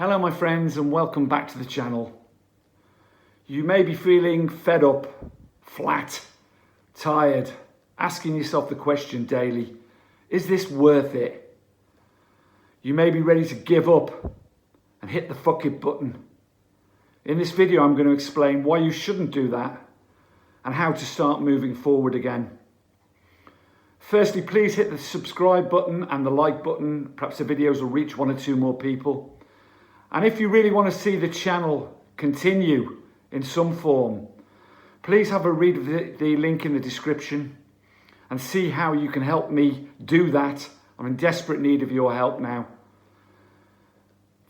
Hello my friends and welcome back to the channel. You may be feeling fed up, flat, tired, asking yourself the question daily, is this worth it? You may be ready to give up and hit the fuck it button. In this video I'm going to explain why you shouldn't do that and how to start moving forward again. Firstly, please hit the subscribe button and the like button. Perhaps the videos will reach 1 or 2 more people. And if you really want to see the channel continue in some form, please have a read of the link in the description and see how you can help me do that. I'm in desperate need of your help now.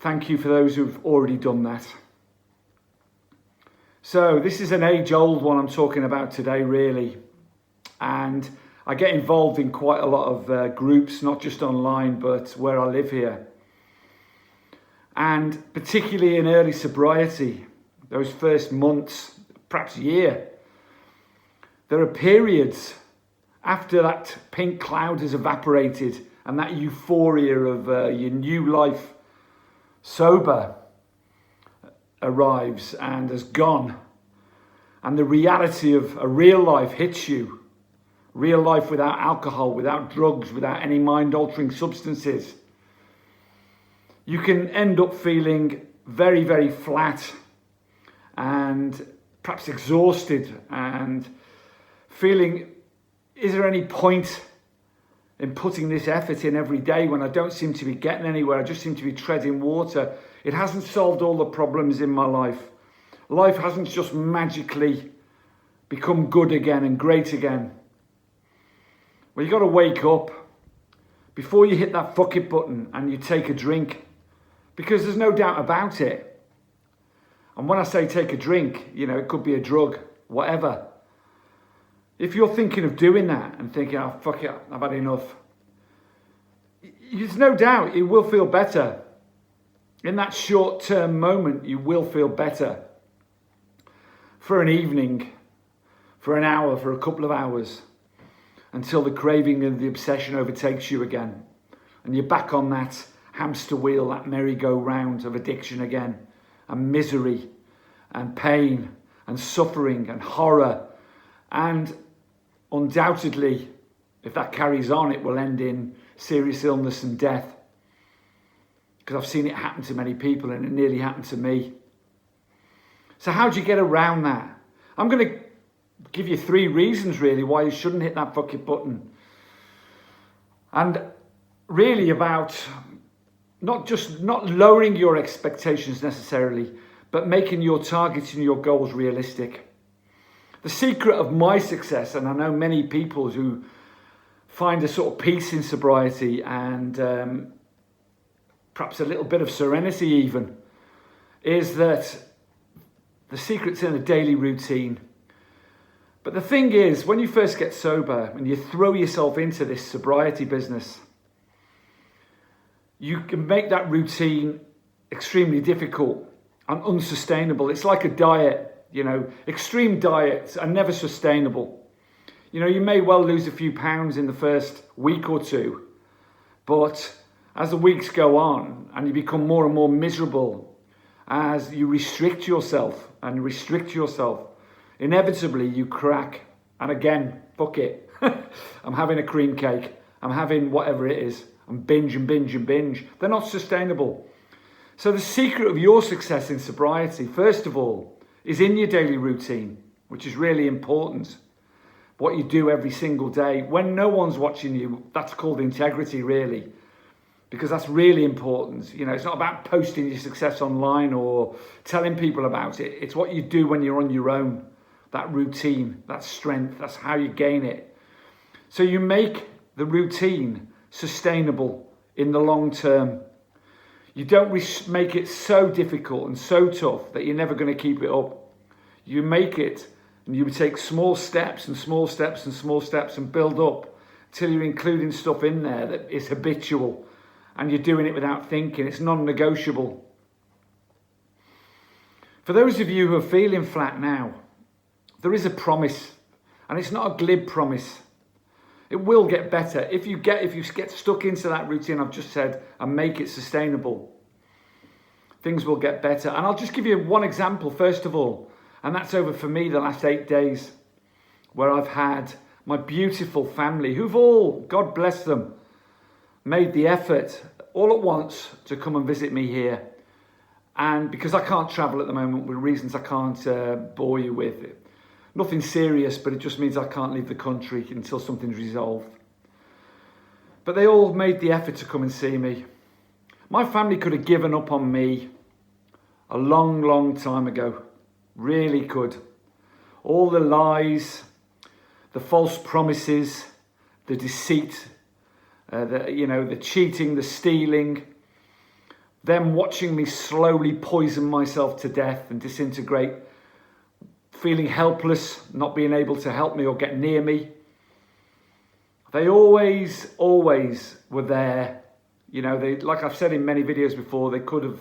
Thank you for those who've already done that. So this is an age-old one I'm talking about today, really. And I get involved in quite a lot of groups, not just online, but where I live here. And particularly in early sobriety, those first months, perhaps year, there are periods after that pink cloud has evaporated and that euphoria of your new life sober arrives and has gone. And the reality of a real life hits you. Real life without alcohol, without drugs, without any mind-altering substances. You can end up feeling very, very flat and perhaps exhausted and feeling, is there any point in putting this effort in every day when I don't seem to be getting anywhere? I just seem to be treading water. It hasn't solved all the problems in my life. Life hasn't just magically become good again and great again. Well, you got to wake up before you hit that fuck it button and you take a drink. Because there's no doubt about it. And when I say take a drink, you know, it could be a drug, whatever. If you're thinking of doing that and thinking, oh, fuck it, I've had enough. There's no doubt it will feel better. In that short-term moment, you will feel better. For an evening, for an hour, for a couple of hours. Until the craving and the obsession overtakes you again. And you're back on that hamster wheel, that merry-go-round of addiction again, and misery, and pain, and suffering, and horror. And undoubtedly, if that carries on, it will end in serious illness and death. Because I've seen it happen to many people, and it nearly happened to me. So how do you get around that? I'm going to give you 3 reasons, really, why you shouldn't hit that fucking button. And really about not lowering your expectations necessarily, but making your targets and your goals realistic. The secret of my success, and I know many people who find a sort of peace in sobriety and perhaps a little bit of serenity even, is that the secret's in a daily routine. But the thing is, when you first get sober and you throw yourself into this sobriety business, you can make that routine extremely difficult and unsustainable. It's like a diet, you know. Extreme diets are never sustainable. You know, you may well lose a few pounds in the first week or 2, but as the weeks go on and you become more and more miserable, as you restrict yourself, inevitably you crack. And again, fuck it. I'm having a cream cake. I'm having whatever it is. And binge and binge and binge. They're not sustainable. So the secret of your success in sobriety, first of all, is in your daily routine, which is really important. What you do every single day. When no one's watching you, that's called integrity, really. Because that's really important. You know, it's not about posting your success online or telling people about it. It's what you do when you're on your own. That routine, that strength, that's how you gain it. So you make the routine sustainable in the long term. You don't make it so difficult and so tough that you're never going to keep it up. You make it and you take small steps and small steps and small steps and build up till you're including stuff in there that is habitual and you're doing it without thinking. It's non-negotiable. For those of you who are feeling flat now, there is a promise, and it's not a glib promise. It will get better if you get stuck into that routine I've just said and make it sustainable. things will get better. And I'll just give you one example, first of all, and that's over for me the last 8 days, where I've had my beautiful family, who've all, God bless them, made the effort all at once to come and visit me here. And because I can't travel at the moment, with reasons I can't bore you with, nothing serious, but it just means I can't leave the country until something's resolved. But they all made the effort to come and see me. My family could have given up on me a long, long time ago. Really could. All the lies, the false promises, the deceit, the cheating, the stealing, them watching me slowly poison myself to death and disintegrate, feeling helpless, not being able to help me or get near me. They always were there. They, like I've said in many videos before, they could have,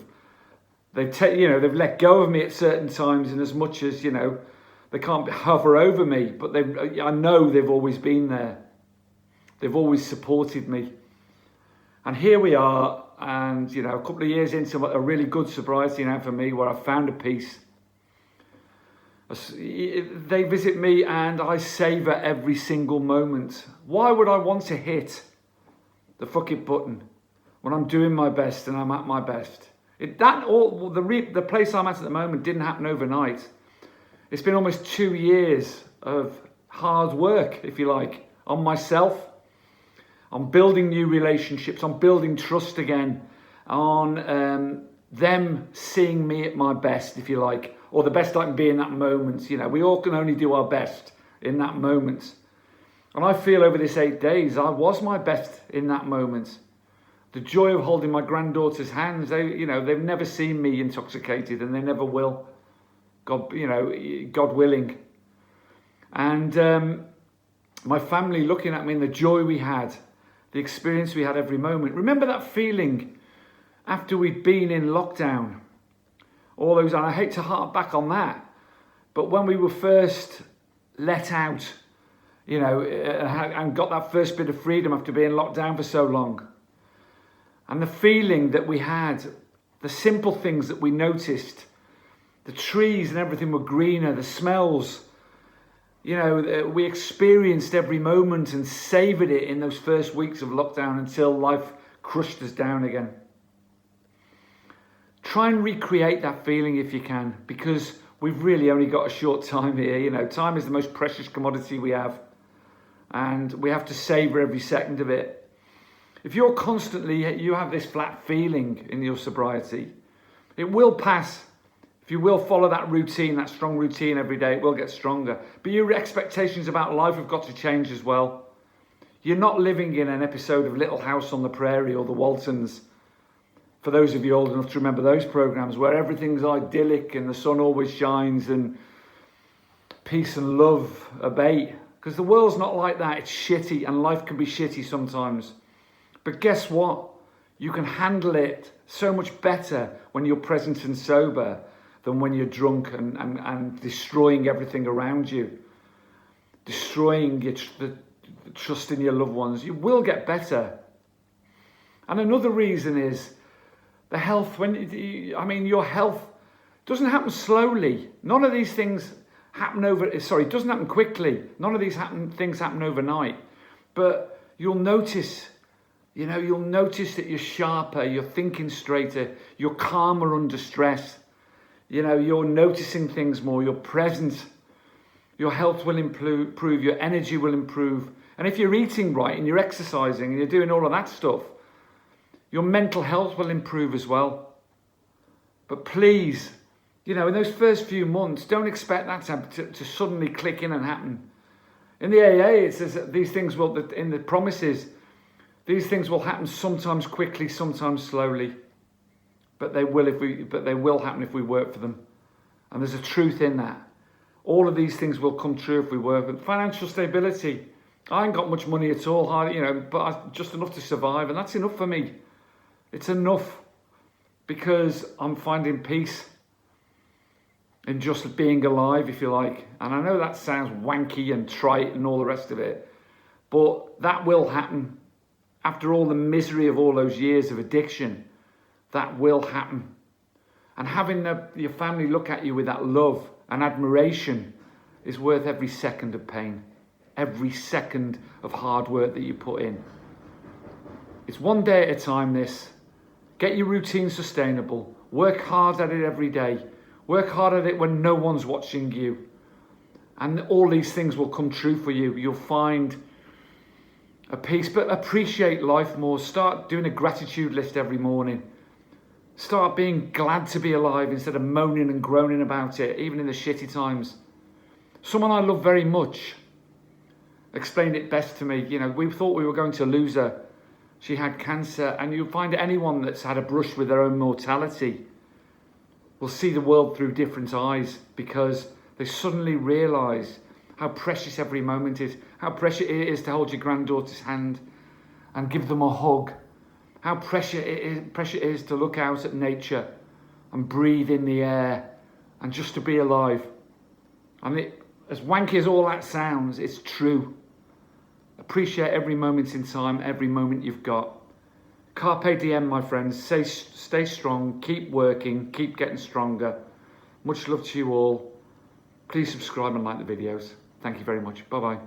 they've let go of me at certain times, and as much as, they can't hover over me, but I know they've always been there. They've always supported me. And here we are, and, a couple of years into a really good sobriety now for me, where I've found a peace. They visit me and I savour every single moment. Why would I want to hit the fuck it button when I'm doing my best and I'm at my best? The place I'm at the moment didn't happen overnight. It's been almost 2 years of hard work, if you like, on myself, on building new relationships, on building trust again, on them seeing me at my best, if you like, or the best I can be in that moment. We all can only do our best in that moment. And I feel over this 8 days, I was my best in that moment. The joy of holding my granddaughter's hands, they've never seen me intoxicated, and they never will. God willing. And my family looking at me and the joy we had, the experience we had every moment. Remember that feeling after we'd been in lockdown? All those, and I hate to harp back on that, but when we were first let out, and got that first bit of freedom after being locked down for so long, and the feeling that we had, the simple things that we noticed, the trees and everything were greener, the smells, we experienced every moment and savoured it in those first weeks of lockdown until life crushed us down again. Try and recreate that feeling if you can, because we've really only got a short time here. Time is the most precious commodity we have, and we have to savour every second of it. If you have this flat feeling in your sobriety, it will pass. If you will follow that routine, that strong routine every day, it will get stronger. But your expectations about life have got to change as well. You're not living in an episode of Little House on the Prairie or The Waltons. For those of you old enough to remember those programs, where everything's idyllic and the sun always shines and peace and love abate. Because the world's not like that. It's shitty, and life can be shitty sometimes. But guess what? You can handle it so much better when you're present and sober than when you're drunk and destroying everything around you. Destroying the trust in your loved ones. You will get better. And another reason is the health. Your health doesn't happen slowly. None of these things it doesn't happen quickly. None of these things happen overnight. But you'll notice, that you're sharper, you're thinking straighter, you're calmer under stress. You're noticing things more, you're present. Your health will improve, your energy will improve. And if you're eating right and you're exercising and you're doing all of that stuff, your mental health will improve as well. But please, in those first few months, don't expect that to suddenly click in and happen. In the AA, it says that these things in the promises, these things will happen sometimes quickly, sometimes slowly. But they will happen if we work for them. And there's a truth in that. All of these things will come true if we work. But financial stability, I ain't got much money at all, but just enough to survive, and that's enough for me. It's enough, because I'm finding peace in just being alive, if you like. And I know that sounds wanky and trite and all the rest of it, but that will happen. After all the misery of all those years of addiction, that will happen. And having your family look at you with that love and admiration is worth every second of pain, every second of hard work that you put in. It's one day at a time, this. Get your routine sustainable. Work hard at it every day. Work hard at it when no one's watching you. And all these things will come true for you. You'll find a peace, but appreciate life more. Start doing a gratitude list every morning. Start being glad to be alive instead of moaning and groaning about it, even in the shitty times. Someone I love very much explained it best to me. You know, we thought we were going to lose her. She had cancer, and you'll find anyone that's had a brush with their own mortality will see the world through different eyes, because they suddenly realise how precious every moment is, how precious it is to hold your granddaughter's hand and give them a hug, how precious it is to look out at nature and breathe in the air and just to be alive. And as wanky as all that sounds, it's true. Appreciate every moment in time, every moment you've got. Carpe diem, my friends. Stay strong, keep working, keep getting stronger. Much love to you all. Please subscribe and like the videos. Thank you very much. Bye-bye.